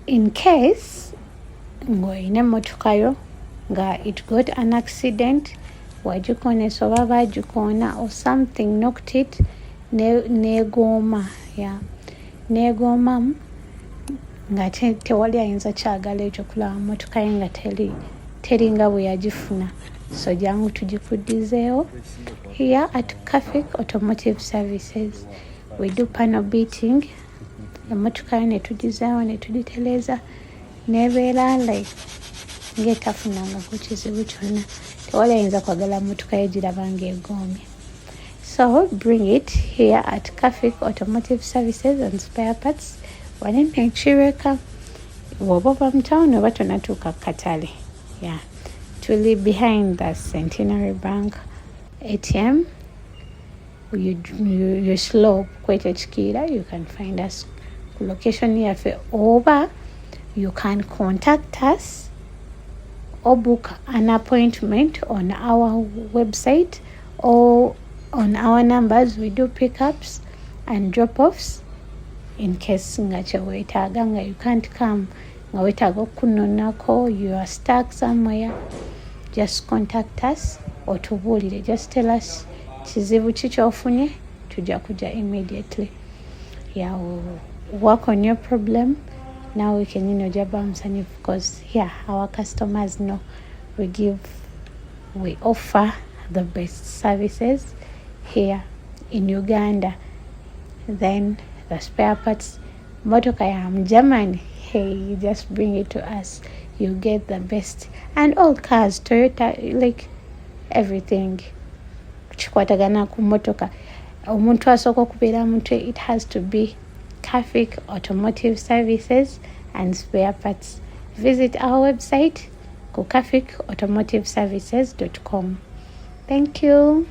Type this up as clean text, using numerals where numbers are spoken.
in case ng'olina emmotoka yo nga it got an accident, wagikoonesa oba baagikoona or something knocked it, neegooma, neegoomamu nga tewali ayinza kyagala ekyo kulaba mmotoka ye nga teri nga bwe yagifuna. So jangu tugikuddizeewo. Here at Carfic Automotive Services, we do panel beating. Emmotoka yo ne tugizeewo ne tugitereeza neebeera like ng'etafunangako kizibu kyonna. Tewali ayinza kwagala mmotoka ye giraba ng'egoomye. So bring it here at Carfic Automotive Services and Spare Parts. Wali Kireka, bw'oba ova mu town oba tonatuuka Katale. To live behind the Centenary Bank ATM. You slope kwete Chikira, you can find us location yaffe, oba you can contact us or book an appointment on our website or on our numbers. We do pickups and drop-offs in case nga kyewetaaga nga you can't come, nga wetaaga okunonako, you are stuck somewhere, just contact us or tubuulire. Just tell us kizibu ki kyofunye, tujja kuja immediately. Work on your problem. Now we can jaba musanyufu because our customers know we offer the best services here in Uganda. Then the spare parts, motoka ya Germany, you just bring it to us, you get the best. And all cars, Toyota, like everything kikwatagana ku motoka, omuntu asooka okubeera mutwe, it has to be Carfic Automotive Services and Spare Parts. Visit our website, carficautomotiveservices.com. Thank you.